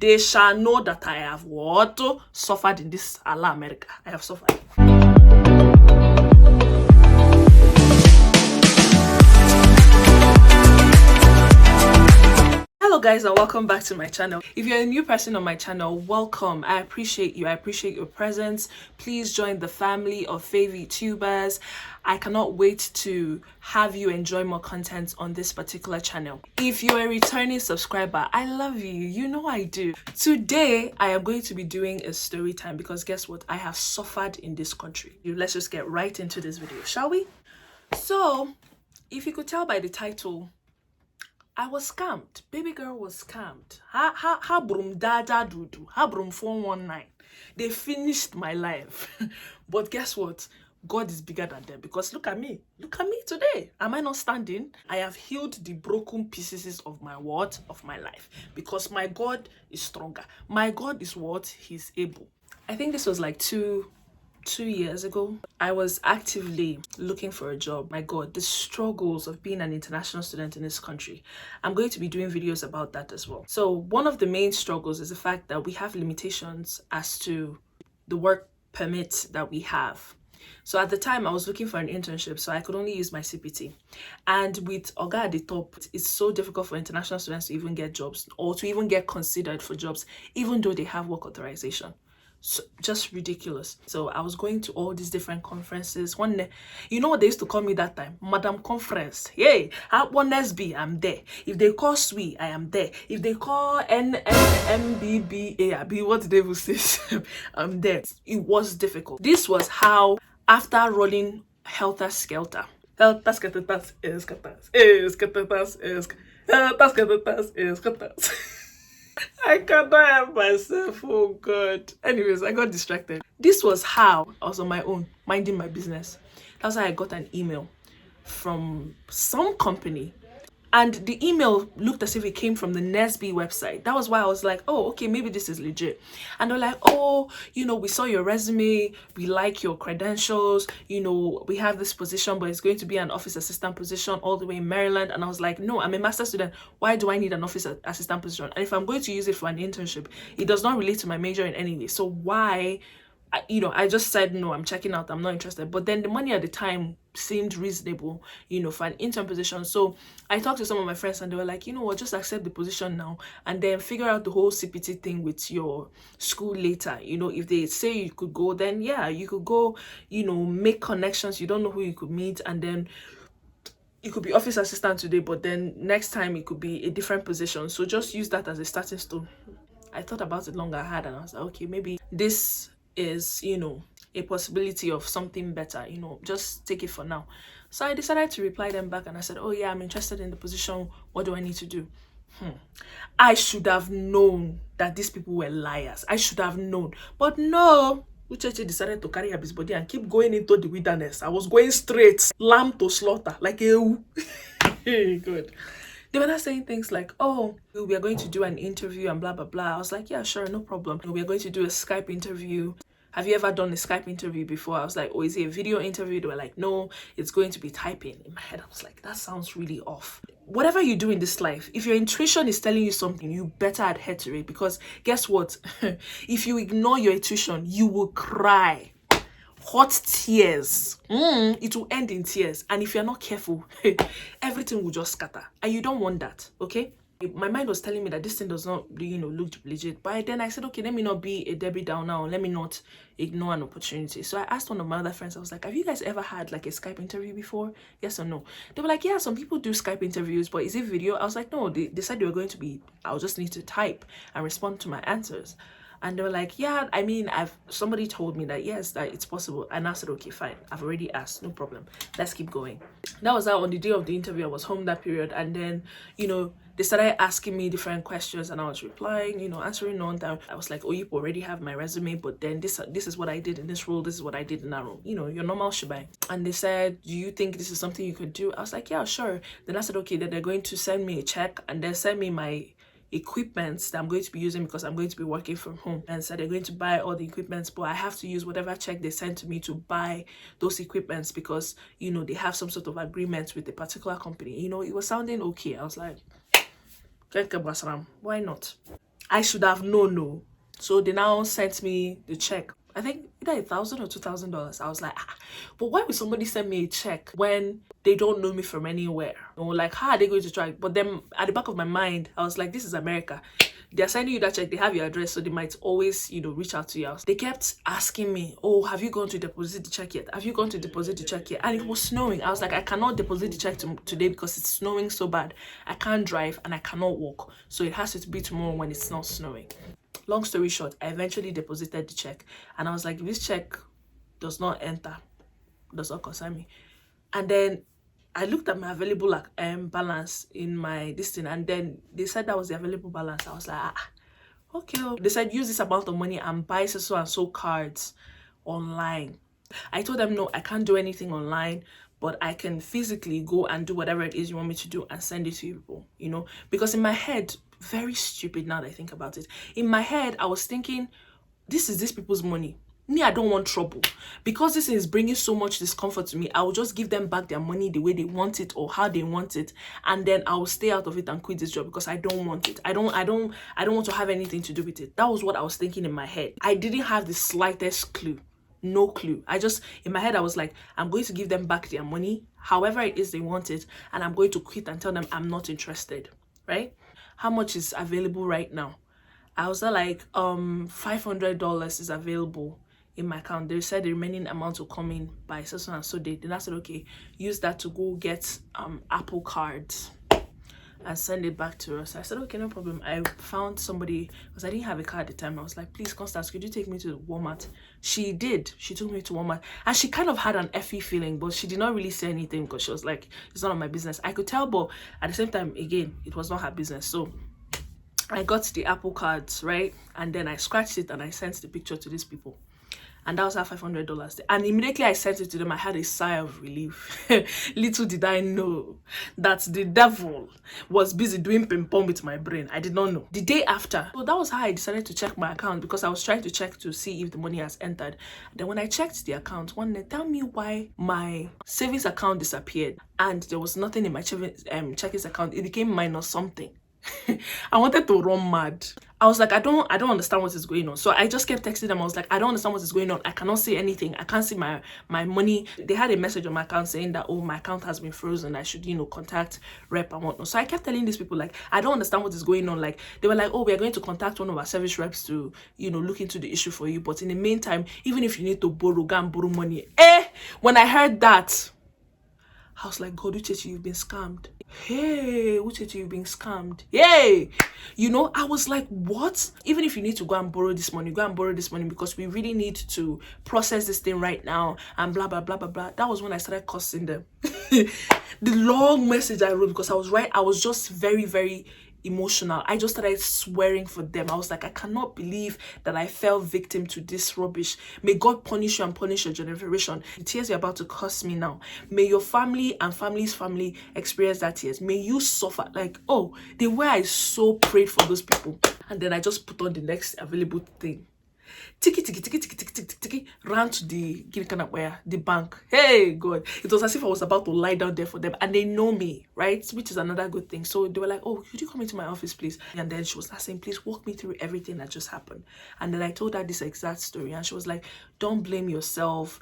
they shall know that I have what? Suffered in this Allah America. I have suffered. Hello guys, and welcome back to my channel. If you're a new person on my channel, welcome. I appreciate you. I appreciate your presence. Please join the family of FavieTubers. I cannot wait to have you enjoy more content on this particular channel. If you're a returning subscriber, I love you. You know I do. Today, I am going to be doing a story time because guess what? I have suffered in this country. Let's just get right into this video, shall we? So, if you could tell by the title, I was scammed. Baby girl was scammed. Ha brum dada dudu. Ha brum 419. They finished my life. But guess what? God is bigger than them, because look at me. Look at me today. Am I not standing? I have healed the broken pieces of my what? Of my life. Because my God is stronger. My God is what? He's able. I think this was like two years ago. I was actively looking for a job. My God, the struggles of being an international student in this country. I'm going to be doing videos about that as well. So one of the main struggles is the fact that we have limitations as to the work permit that we have. So at the time I was looking for an internship, so I could only use my CPT. And with Oga at the top, it's so difficult for international students to even get jobs or to even get considered for jobs, even though they have work authorization. So, just ridiculous. So I was going to all these different conferences. One day, you know what they used to call me that time? Madam Conference. Yay! At one SB, I'm there. If they call SWE, I am there. If they call NMBBA, what did they say? I'm there. It was difficult. This was how, after rolling helter skelter. Helter skelter, I cannot help myself, oh God. Anyways, I got distracted. This was how I was on my own, minding my business. That's how I got an email from some company. And the email looked as if it came from the NSB website. That was why I was like, oh, okay, maybe this is legit. And they're like, oh, you know, we saw your resume. We like your credentials. You know, we have this position, but it's going to be an office assistant position all the way in Maryland. And I was like, no, I'm a master's student. Why do I need an office assistant position? And if I'm going to use it for an internship, it does not relate to my major in any way. So why? I just said, no, I'm checking out. I'm not interested. But then the money at the time seemed reasonable, for an intern position. So I talked to some of my friends and they were like, you know what, just accept the position now and then figure out the whole CPT thing with your school later. If they say you could go, then yeah, you could go, make connections. You don't know who you could meet, and then you could be office assistant today, but then next time it could be a different position. So just use that as a starting stone. I thought about it longer, hard, and I was like, okay, maybe this is, a possibility of something better, just take it for now. So I decided to reply them back and I said, oh yeah, I'm interested in the position. What do I need to do? I should have known that these people were liars. I should have known. But no, Ucheche decided to carry up his body and keep going into the wilderness. I was going straight, lamb to slaughter, like a good. They were not saying things like, oh, we are going to do an interview and blah, blah, blah. I was like, yeah, sure, no problem. We are going to do a Skype interview. Have you ever done a Skype interview before? I was like, oh, is it a video interview? They were like, no, it's going to be typing. In my head, I was like, that sounds really off. Whatever you do in this life, if your intuition is telling you something, you better adhere to it, because guess what? If you ignore your intuition, you will cry. Hot tears. It will end in tears. And if you're not careful, everything will just scatter. And you don't want that, okay? My mind was telling me that this thing does not, look legit. But then I said, okay, let me not be a Debbie Downer. Let me not ignore an opportunity. So I asked one of my other friends, I was like, have you guys ever had like a Skype interview before? Yes or no? They were like, yeah, some people do Skype interviews, but is it video? I was like, no, they said they were going to be, I'll just need to type and respond to my answers. And they were like, yeah, I mean, somebody told me that, yes, that it's possible. And I said, okay, fine. I've already asked, no problem. Let's keep going. That was how on the day of the interview, I was home that period. And then, they started asking me different questions and I was replying, answering on that. I was like, oh, you already have my resume, but then this is what I did in this role. This is what I did in that role. Your normal shebang. And they said, do you think this is something you could do? I was like, yeah, sure. Then I said, okay, then they're going to send me a check and then send me my equipment that I'm going to be using because I'm going to be working from home. And so they're going to buy all the equipments, but I have to use whatever check they send to me to buy those equipments because, they have some sort of agreement with a particular company. It was sounding okay. I was like, why not? I should have known, no. So they now sent me the check. I think either $1,000 or $2,000. I was like, ah, but why would somebody send me a check when they don't know me from anywhere? Or like, how are they going to try? But then at the back of my mind, I was like, this is America. They're sending you that check, they have your address, so they might always, reach out to you. They kept asking me, oh, have you gone to deposit the check yet? Have you gone to deposit the check yet? And it was snowing. I was like, I cannot deposit the check today because it's snowing so bad. I can't drive and I cannot walk. So it has to be tomorrow when it's not snowing. Long story short, I eventually deposited the check. And I was like, if this check does not enter, does not concern me. And then I looked at my available balance in my this thing, and then they said that was the available balance. I was like, okay. They said use this amount of money and buy so and so cards online. I told them no, I can't do anything online, but I can physically go and do whatever it is you want me to do and send it to you people, because in my head, very stupid now that I think about it. In my head, I was thinking, this is these people's money. Me, I don't want trouble. Because this is bringing so much discomfort to me, I will just give them back their money the way they want it or how they want it, and then I will stay out of it and quit this job because I don't want it. I don't want to have anything to do with it. That was what I was thinking in my head. I didn't have the slightest clue. No clue. In my head, I was like, I'm going to give them back their money, however it is they want it, and I'm going to quit and tell them I'm not interested, right? How much is available right now? I was like, $500 is available in my account. They said the remaining amount will come in by so and so date. Then I said, okay, use that to go get Apple cards and send it back to us. I said, okay, no problem. I found somebody, because I didn't have a car at the time. I was like, please, Constance, could you take me to Walmart? She did. She took me to Walmart. And she kind of had an effy feeling, but she did not really say anything because she was like, it's none of my business. I could tell, but at the same time, again, it was not her business. So I got the Apple cards, right? And then I scratched it and I sent the picture to these people. And that was our $500. And immediately I sent it to them, I had a sigh of relief. Little did I know that the devil was busy doing ping pong with my brain. I did not know. The day after, so that was how I decided to check my account, because I was trying to check to see if the money has entered. Then when I checked the account, one day, tell me why my savings account disappeared and there was nothing in my checkings account. It became minus something. I wanted to run mad. I was like, I don't understand what is going on. So I just kept texting them. I was like, I don't understand what is going on. I cannot see anything. I can't see my money. They had a message on my account saying that, oh, my account has been frozen. I should, contact rep and whatnot. So I kept telling these people, like, I don't understand what is going on. Like, they were like, oh, we are going to contact one of our service reps to, look into the issue for you. But in the meantime, even if you need to go and borrow money. When I heard that, I was like, God, Uchechi, you've been scammed. Hey, Uchechi, you've been scammed. Yay! I was like, what? Even if you need to go and borrow this money, go and borrow this money because we really need to process this thing right now and blah, blah, blah, blah, blah. That was when I started cussing them. The long message I wrote, because I was just very, very emotional. I just started swearing for them. I was like, I cannot believe that I fell victim to this rubbish. May God punish you and punish your generation. The tears you're about to cost me now. May your family and family's family experience that tears. May you suffer. Like, oh, the way I so prayed for those people. And then I just put on the next available thing. Tiki, tiki, tiki, tiki, tiki, tiki, tiki, ran to the bank. Hey, God. It was as if I was about to lie down there for them. And they know me, right? Which is another good thing. So they were like, oh, could you come into my office, please? And then she was saying, please walk me through everything that just happened. And then I told her this exact story. And she was like, don't blame yourself,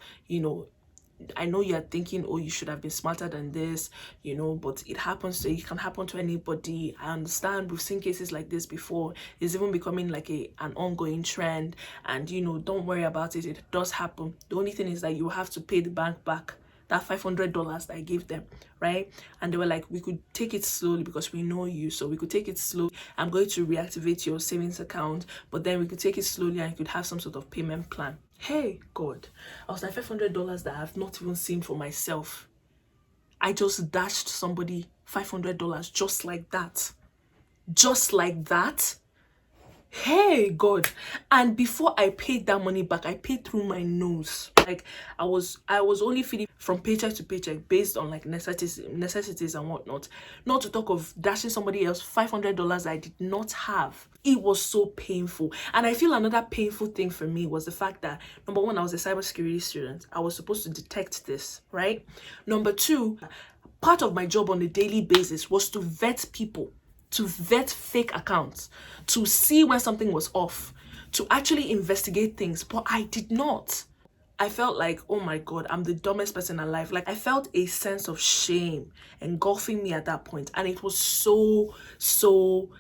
I know you're thinking, oh, you should have been smarter than this, but it happens it can happen to anybody. I understand, we've seen cases like this before. It's even becoming like an ongoing trend, and don't worry about it. It does happen. The only thing is that you have to pay the bank back that $500 that I gave them, right? And they were like, we could take it slowly because we know you, so we could take it slow. I'm going to reactivate your savings account, but then we could take it slowly and you could have some sort of payment plan. Hey, God. I was like, $500 that I have not even seen for myself. I just dashed somebody $500 just like that. Just like that. Hey, God. And before I paid that money back, I paid through my nose. Like, I was only feeding from paycheck to paycheck based on like necessities and whatnot. Not to talk of dashing somebody else $500 I did not have. It was so painful. And I feel another painful thing for me was the fact that, number one, I was a cybersecurity student. I was supposed to detect this, right? Number two, part of my job on a daily basis was to vet people to vet fake accounts, to see when something was off, to actually investigate things, but I did not. I felt like, oh my God, I'm the dumbest person alive. Like, I felt a sense of shame engulfing me at that point, and it was so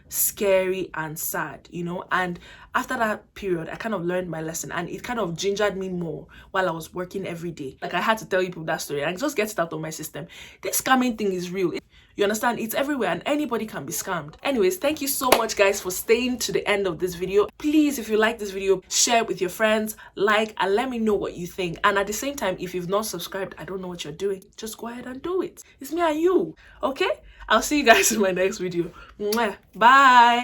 scary and sad, you know. And after that period, I kind of learned my lesson, and it kind of gingered me more while I was working every day. Like, I had to tell people that story and just get it out of my system. This scamming thing is real. You understand? It's everywhere and anybody can be scammed. Anyways, thank you so much, guys, for staying to the end of this video. Please, if you like this video, share it with your friends, like, and let me know what you think. And at the same time, if you've not subscribed, I don't know what you're doing. Just go ahead and do it. It's me and you, okay? I'll see you guys in my next video. Mwah. Bye.